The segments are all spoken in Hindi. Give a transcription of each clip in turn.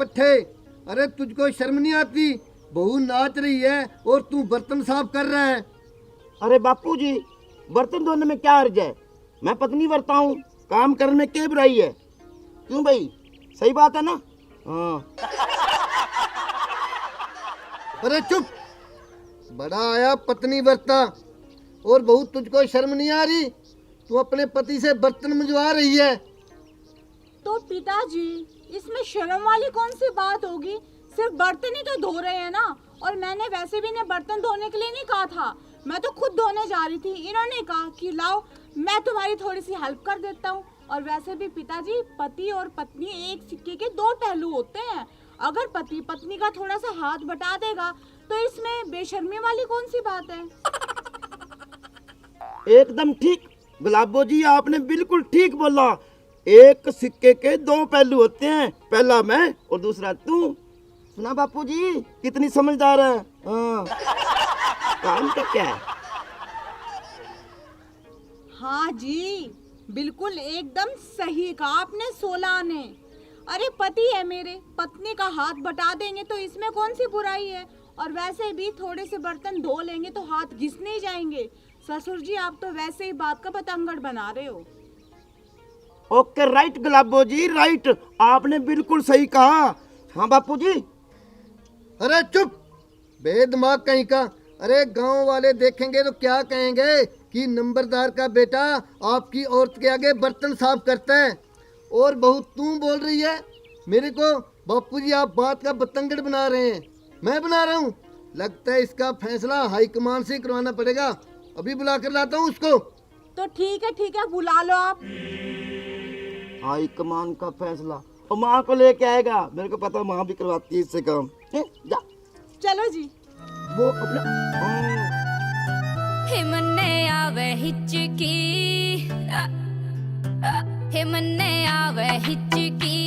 पट्टे, अरे तुझको शर्म नहीं आती? बहू नाच रही है और तू बर्तन साफ कर रहा है। अरे बापू जी, बर्तन धोने में क्या अर्ज है? मैं पत्नी बरता हूँ, काम करने में क्या बुराई है? क्यों भाई, सही बात है ना? हाँ। अरे चुप, बड़ा आया पत्नी बरता, और बहू तुझको शर्म नहीं आ रही? तू अपने पति से बर्तन मंजवा रही है। तो पिताजी, इसमें शर्म वाली कौन सी बात होगी? सिर्फ बर्तन ही तो धो रहे हैं ना। और मैंने वैसे भी इन्हें बर्तन धोने के लिए नहीं कहा था, मैं तो खुद धोने जा रही थी। इन्होंने कहा कि लाओ मैं तुम्हारी थोड़ी सी हेल्प कर देता हूँ। और वैसे भी पिताजी, पति और पत्नी एक सिक्के के दो पहलू होते हैं। अगर पति पत्नी का थोड़ा सा हाथ बटा देगा तो इसमें बेशर्मी वाली कौन सी बात है? एकदम ठीक गुलाबो जी, आपने बिल्कुल ठीक बोला। एक सिक्के के दो पहलू होते हैं, पहला मैं और दूसरा तू। सुना बापू जी, कितनी समझदार है। हाँ। काम का क्या है? हाँ जी, बिल्कुल एकदम सही कहा आपने 16 ने। अरे पति है मेरे, पत्नी का हाथ बटा देंगे तो इसमें कौन सी बुराई है? और वैसे भी थोड़े से बर्तन धो लेंगे तो हाथ घिसने ही जाएंगे। ससुर जी, आप तो वैसे ही बात का पतंगड़ बना रहे हो। ओके राइट गुलाबो जी, राइट, आपने बिल्कुल सही कहा। हाँ बापू जी। अरे चुप, बेदिमाग कहीं का। अरे गांव वाले देखेंगे तो क्या कहेंगे कि नंबरदार का बेटा आपकी औरत के आगे बर्तन साफ करता है। और बहू तू बोल रही है मेरे को? बापूजी, आप बात का बतंगड़ बना रहे हैं, मैं बना रहा हूँ? लगता है इसका फैसला हाईकमान से करवाना पड़ेगा। अभी बुला कर लाता हूँ उसको। तो ठीक है, बुला लो आप। हाई कमान का फैसला, और माँ को लेके आएगा। मेरे को पता, माँ भी करवाती है इससे काम। जा चलो जी। वो अपना हिमने आवे हिचकी, हिमने आवे हिचकी,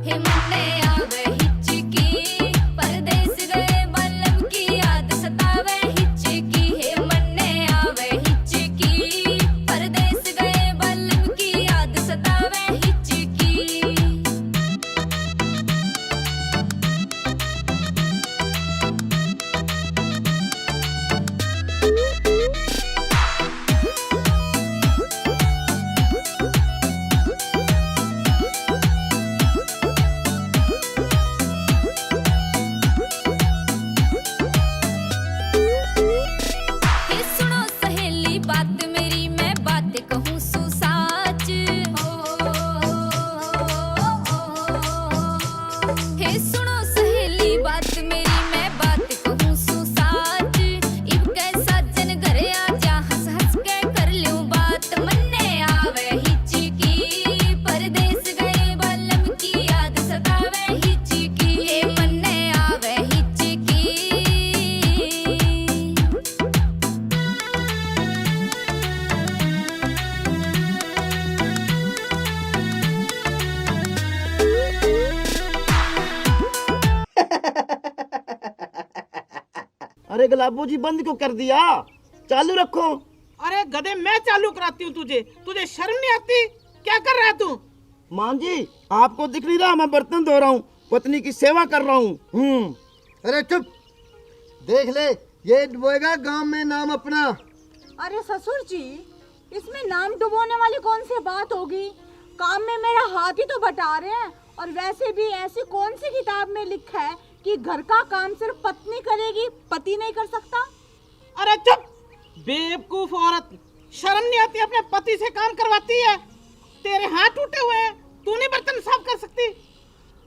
हिमने आवे हिचकी, परदेस गए बल्लभ की याद सतावे हिचकी। हिमने आवे हिचकी, परदेस गए बल्लभ की याद सतावे हिचकी। अरे गुलाबो जी, बंद क्यों कर दिया? चालू रखो। अरे गधे, मैं चालू कराती हूँ तुझे। तुझे शर्म नहीं आती? क्या कर रहा है तू? माँ जी, आपको दिख नहीं रहा मैं बर्तन धो रहा हूँ, पत्नी की सेवा कर रहा हूँ। अरे चुप, देख ले, ये डुबोएगा गांव में नाम अपना। अरे ससुर जी, इसमें नाम डुबोने वाली कौन सी बात होगी? काम में मेरा हाथ ही तो बटा रहे हैं। और वैसे भी ऐसी कौन सी किताब में लिखा है कि घर का काम सिर्फ पत्नी करेगी, पति नहीं कर सकता? अरे चुप बेवकूफ औरत, शर्म नहीं आती? अपने पति से काम करवाती है। तेरे हाथ टूटे हुए हैं, तू नहीं बर्तन साफ कर सकती?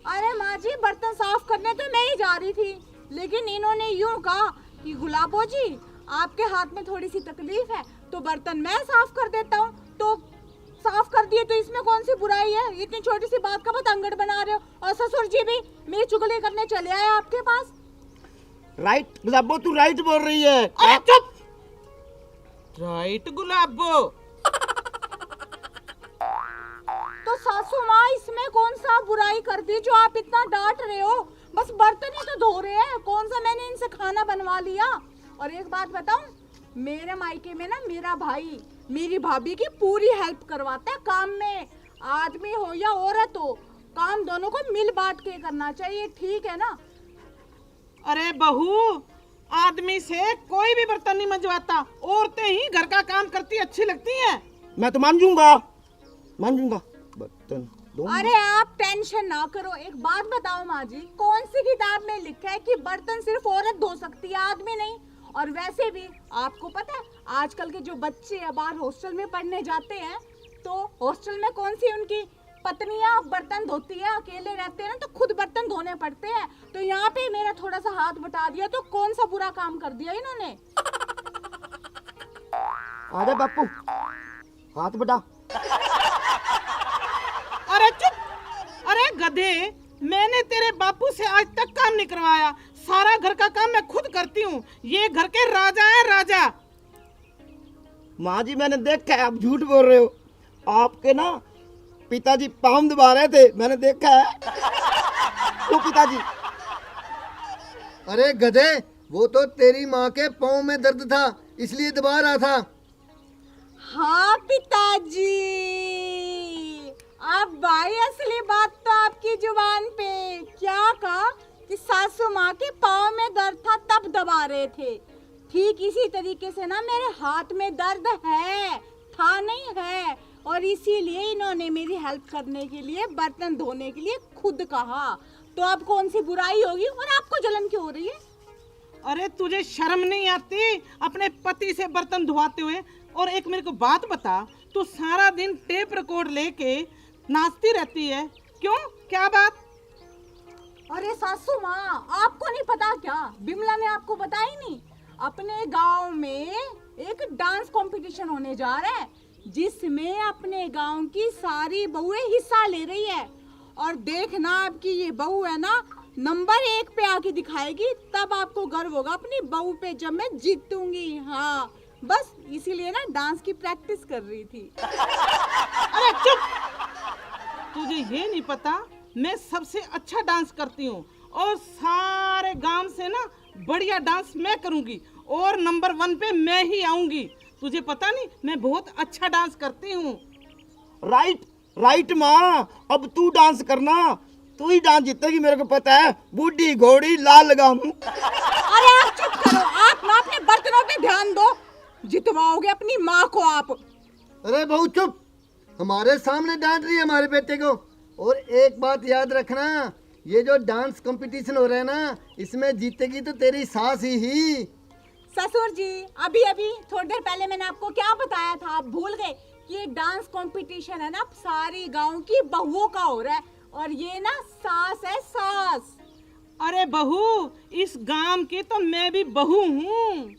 अरे माँ जी, बर्तन साफ करने तो मैं ही जा रही थी, लेकिन इन्होंने यूँ कहा कि गुलाबो जी, आपके हाथ में थोड़ी सी तकलीफ है तो बर्तन मैं साफ कर देता हूँ। तो साफ कर दिए तो इसमें कौन सी बुराई है? इतनी छोटी सी बात का पतंगड़ बना रहे हो। और ससुर जी भी मेरी चुगली करने चले आए आपके पास। राइट गुलाबो, तू राइट बोल रही है। अरे चुप, राइट गुलाबो। तो सासू माँ, इसमें कौन सा बुराई कर दी जो आप इतना डांट रहे हो? बस बर्तन ही तो धो रहे हैं, कौन सा मैंने इनसे खाना बनवा लिया? और एक बात बताऊं, मेरे मायके में ना मेरा भाई मेरी भाभी की पूरी हेल्प करवाता है काम में। आदमी हो या औरत हो, काम दोनों को मिल बांट के करना चाहिए, ठीक है ना? अरे बहू, आदमी से कोई भी बर्तन नहीं मंजवाता, औरतें ही घर का काम करती अच्छी लगती हैं। मैं तो मान जाऊंगा बर्तन दो। अरे आप टेंशन ना करो। एक बात बताओ माँ जी, कौन सी किताब में लिखा है कि बर्तन सिर्फ औरत धो सकती है, आदमी नहीं? और वैसे भी आपको पता है आजकल के जो बच्चे बाहर हॉस्टल में पढ़ने जाते हैं, तो हॉस्टल में कौन सी उनकी पत्नियां बर्तन धोती है, अकेले रहते हैं ना, तो खुद बर्तन धोने पड़ते हैं। तो यहाँ पे मेरा थोड़ा सा हाथ बटा दिया तो कौन सा बुरा काम कर दिया इन्होंने? अरे बापू, हाथ बटा। अरे चुप! अरे गधे, मैंने तेरे बापू से आज तक काम नहीं करवाया। सारा घर का काम मैं खुद करती हूँ। ये घर के राजा है, राजा। माँ जी, मैंने देखा है, आप झूठ बोल रहे हो। आपके ना पिताजी पाँव दबा रहे थे, मैंने देखा है। तो पिताजी, अरे गधे, वो तो तेरी माँ के पाँव में दर्द था इसलिए दबा रहा था। हाँ पिताजी, अब भाई असली बात तो आपकी जुबान पे। क्या कहा कि सासू माँ के पाँव में दर्द था तब दबा रहे थे। ठीक इसी तरीके से ना मेरे हाथ में दर्द है, था नहीं है, और इसीलिए इन्होंने मेरी हेल्प करने के लिए बर्तन धोने के लिए खुद कहा। तो अब कौन सी बुराई होगी और आपको जलन क्यों हो रही है? अरे तुझे शर्म नहीं आती अपने पति से बर्तन धुआते हुए? और एक मेरे को बात बता, तू सारा दिन टेप रिकॉर्ड लेके नाचती रहती है, क्यों? क्या बात? अरे सासू माँ, आपको नहीं पता क्या? बिमला ने आपको बताया नहीं? अपने गांव में एक डांस कंपटीशन होने जा रहा है जिसमें अपने गांव की सारी बहुएं हिस्सा ले रही है। और देखना आपकी ये बहू है ना, नंबर 1 पे आके दिखाएगी, तब आपको गर्व होगा अपनी बहू पे जब मैं जीतूंगी। हाँ, बस इसीलिए ना डांस की प्रैक्टिस कर रही थी। अरे चुप! तुझे ये नहीं पता मैं सबसे अच्छा डांस करती हूँ और सारे गांव से ना बढ़िया डांस मैं करूंगी और नंबर 1 पे मैं ही आऊंगी। तुझे पता नहीं मैं बहुत अच्छा डांस करती हूँ। राइट राइट माँ, अब तू डांस करना, तू ही डांस जीतेगी, मेरे को पता है। बूढ़ी घोड़ी लाल लगाम। अरे आप चुप करो, आप ना अपने बर्तनों पे ध्यान दो, जितवाओगे अपनी माँ को आप। अरे बहू चुप, हमारे सामने डांट रही है हमारे बेटे को। और एक बात याद रखना, ये जो डांस कंपटीशन हो रहा है ना, इसमें जीतेगी तो तेरी सास ही। ससुर जी, अभी अभी थोड़ी देर पहले मैंने आपको क्या बताया था, आप भूल गए? कि ये डांस कंपटीशन है ना सारी गांव की बहुओं का हो रहा है, और ये ना सास है, सास। अरे बहू, इस गांव की तो मैं भी बहू हूँ।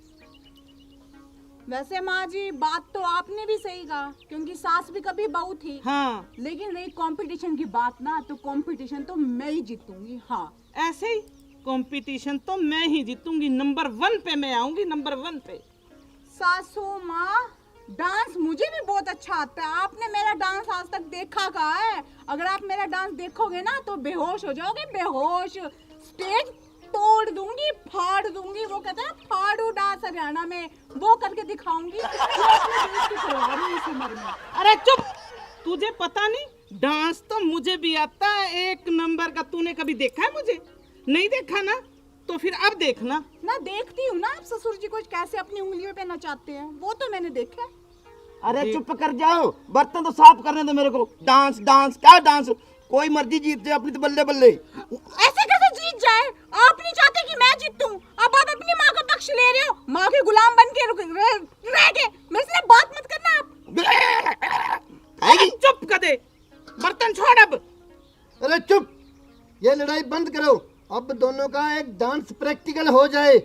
वैसे माँ जी, बात तो आपने भी सही कहा, क्योंकि सास भी कभी बहू थी। हाँ, लेकिन रही कंपटीशन की बात ना, तो कंपटीशन तो मैं ही जीतूंगी। हाँ, ऐसे ही कंपटीशन तो मैं ही जीतूंगी, नंबर 1 पे मैं आऊंगी, नंबर 1 पे। सासू माँ, डांस मुझे भी बहुत अच्छा आता है। आपने मेरा डांस आज तक देखा कहाँ है? अगर आप मेरा डांस देखोगे ना तो बेहोश हो जाओगे, बेहोश। स्टेज तोड़ दूंगी, फाड़ दूंगी। वो कहते हैं फाड़ू डांस हरियाणा में, वो करके दिखाऊंगी। जो अपने देश की करवा रही है इस उम्र में। अरे चुप! तुझे पता नहीं, डांस तो मुझे भी आता है 1 नंबर का। तूने कभी देखा है मुझे? नहीं देखा ना, तो फिर अब देखना। ना देखती हूँ ना आप ससुर जी को कैसे अपनी उंगलियों पे नचाते हैं, वो तो मैंने देखा है। अरे चुप कर जाओ, बर्तन तो साफ करने दो मेरे को। डांस डांस क्या डांस, कोई मर्जी जीत जाए, अपनी तो बल्ले बल्ले। ऐसे कैसे जीत जाए? आप नहीं चाहते कि मैं जीतूं? अब आप अपनी माँ का पक्ष ले रहे हो, माँ के गुलाम बन के रह गए। मेरे से बात मत करना आप। अरे चुप कर दे, बर्तन छोड़ अब। अरे चुप, ये लड़ाई बंद करो। अब दोनों का एक डांस प्रैक्टिकल हो जाए।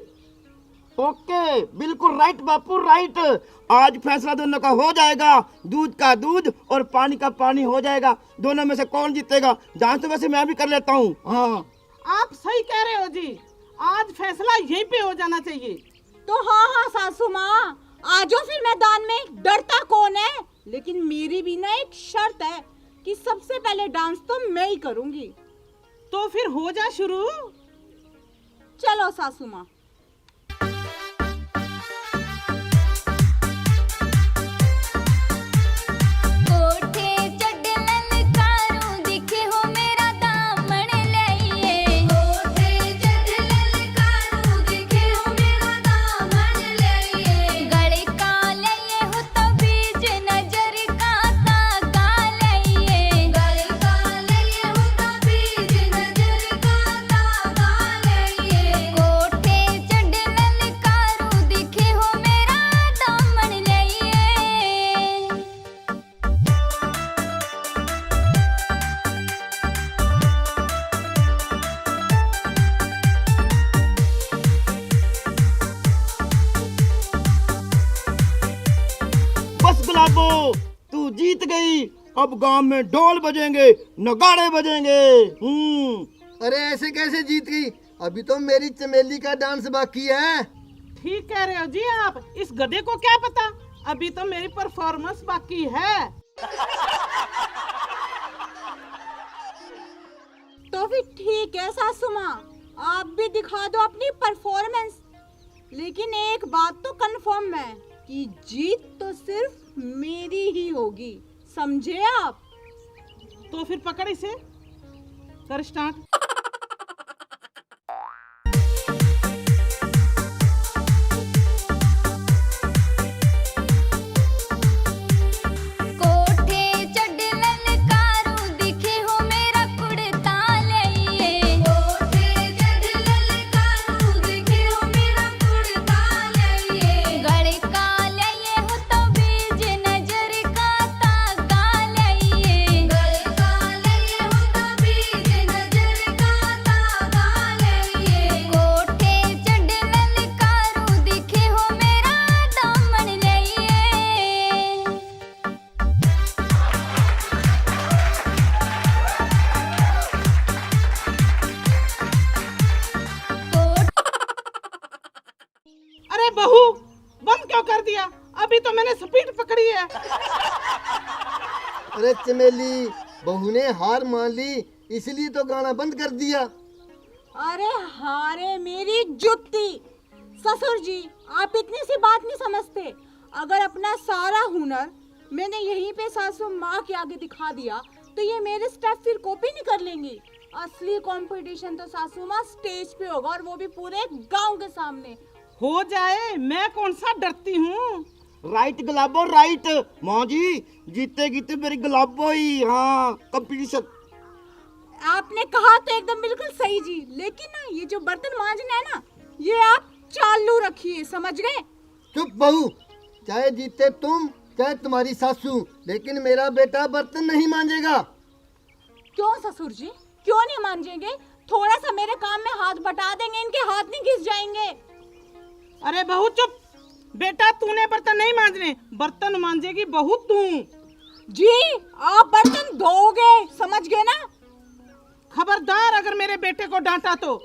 ओके, बिल्कुल राइट बापू, राइट। आज फैसला दोनों का हो जाएगा, दूध का दूध और पानी का पानी हो जाएगा। दोनों में से कौन जीतेगा? डांस तो वैसे मैं भी कर लेता हूँ। हाँ, आप सही कह रहे हो जी, आज फैसला यहीं पे हो जाना चाहिए। तो हाँ हाँ सासू माँ, आ जाओ फिर मैदान में। डरता कौन है? लेकिन मेरी भी ना एक शर्त है कि सबसे पहले डांस तो मैं ही करूंगी। तो फिर हो जा शुरू। चलो सासू माँ। कोठे चढ़ ललकारूं दिखे हो मेरा गुलाबो, तू जीत गई। अब गांव में ढोल बजेंगे, नगाड़े बजेंगे। अरे ऐसे कैसे जीत गई? अभी तो मेरी चमेली का डांस बाकी है। ठीक कह रहे हो जी आप। इस गधे को क्या पता, अभी तो मेरी परफॉर्मेंस बाकी है। तो फिर ठीक है सासू माँ, आप भी दिखा दो अपनी परफॉर्मेंस। लेकिन एक बात तो कंफर्म है कि जीत तो सिर्फ मेरी ही होगी, समझे आप? तो फिर पकड़ इसे, कर स्टार्ट। कोठे चढ़ ललकारू दिखे हो मेरा कुड़ता लइए। कोठे चढ़ ललकारू दिखे हो मेरा कुड़ता लइए। गले का लइए हो तो बीज नजर का ताका लइए। गले का लइए हो तो बीज नजर का ताका लइए। कोठे चढ़ ललकारू दिखे हो मेरा दामन लइए। अरे बहू, बंद क्यों कर दिया? अभी तो मैंने स्पीड पकड़ी है। अरे चमेली, बहू ने हार मान ली, इसलिए तो गाना बंद कर दिया। अरे हारे मेरी जुत्ती। ससुर जी, आप इतनी सी बात नहीं समझते। अगर अपना सारा हुनर मैंने यहीं पे सासू माँ के आगे दिखा दिया तो ये मेरे स्टेप फिर कॉपी नहीं कर लेंगी। असली कंपटीशन तो सासू माँ स्टेज पे होगा, और वो भी पूरे गांव के सामने। हो जाए, मैं कौन सा डरती हूँ। राइट गुलाबो, राइट। माँ जी जीतेगी तो मेरी गुलाबो ही। हाँ, कंपटीशन। आपने कहा तो एकदम बिल्कुल सही जी, लेकिन ना ये जो बर्तन मांजना है ना, ये आप चालू रखिए, समझ गए? चुप बहू, चाहे जीते तुम चाहे तुम्हारी सासू, लेकिन मेरा बेटा बर्तन नहीं मांजेगा। क्यों ससुर जी, क्यों नहीं मांजेंगे? थोड़ा सा मेरे काम में हाथ बटा देंगे, इनके हाथ नहीं घिस जाएंगे। अरे बहू चुप। बेटा तूने बर्तन नहीं मांजने, बर्तन मांजेगी बहू तू। जी, आप बर्तन धोओगे, समझ गए ना? खबरदार अगर मेरे बेटे को डांटा तो।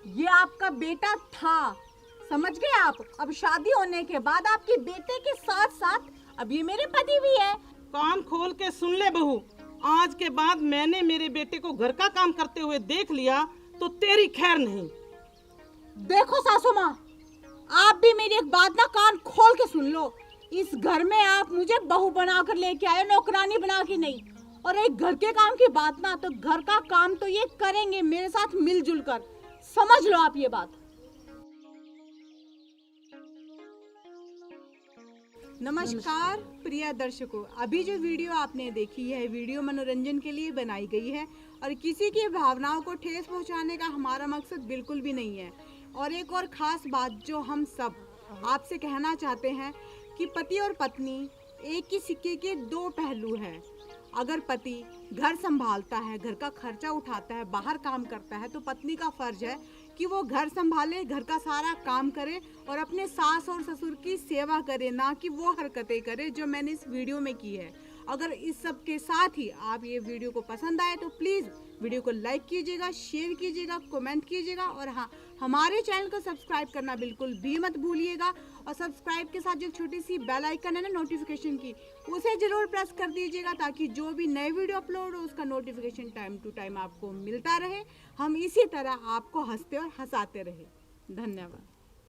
ये आपका बेटा था, समझ गए आप? अब शादी होने के बाद आपके बेटे के साथ साथ अब ये मेरे पति भी है। कान खोल के सुन ले बहू, आज के बाद मैंने मेरे बेटे को घर का काम करते हुए देख लिया तो तेरी खैर नहीं। देखो सासू माँ, आप भी मेरी एक बात ना कान खोल के सुन लो। इस घर में आप मुझे बहू बनाकर लेके आए, नौकरानी बना के नहीं। और एक घर के काम की बात ना, तो घर का काम तो ये करेंगे मेरे साथ मिलजुल कर, समझ लो आप ये बात। नमस्कार प्रिय दर्शकों, अभी जो वीडियो आपने देखी है, वीडियो मनोरंजन के लिए बनाई गई है और किसी की भावनाओं को ठेस पहुंचाने का हमारा मकसद बिल्कुल भी नहीं है। और एक और ख़ास बात जो हम सब आपसे कहना चाहते हैं कि पति और पत्नी एक ही सिक्के के दो पहलू हैं। अगर पति घर संभालता है, घर का खर्चा उठाता है, बाहर काम करता है, तो पत्नी का फर्ज है कि वो घर संभाले, घर का सारा काम करे और अपने सास और ससुर की सेवा करे, ना कि वो हरकतें करे जो मैंने इस वीडियो में की है। अगर इस सब के साथ ही आप ये वीडियो को पसंद आए तो प्लीज़ वीडियो को लाइक कीजिएगा, शेयर कीजिएगा, कमेंट कीजिएगा और हाँ, हमारे चैनल को सब्सक्राइब करना बिल्कुल भी मत भूलिएगा। और सब्सक्राइब के साथ जो छोटी सी बेल आइकन है ना नोटिफिकेशन की, उसे ज़रूर प्रेस कर दीजिएगा ताकि जो भी नए वीडियो अपलोड हो उसका नोटिफिकेशन टाइम टू टाइम आपको मिलता रहे। हम इसी तरह आपको हंसते और हंसाते रहे। धन्यवाद।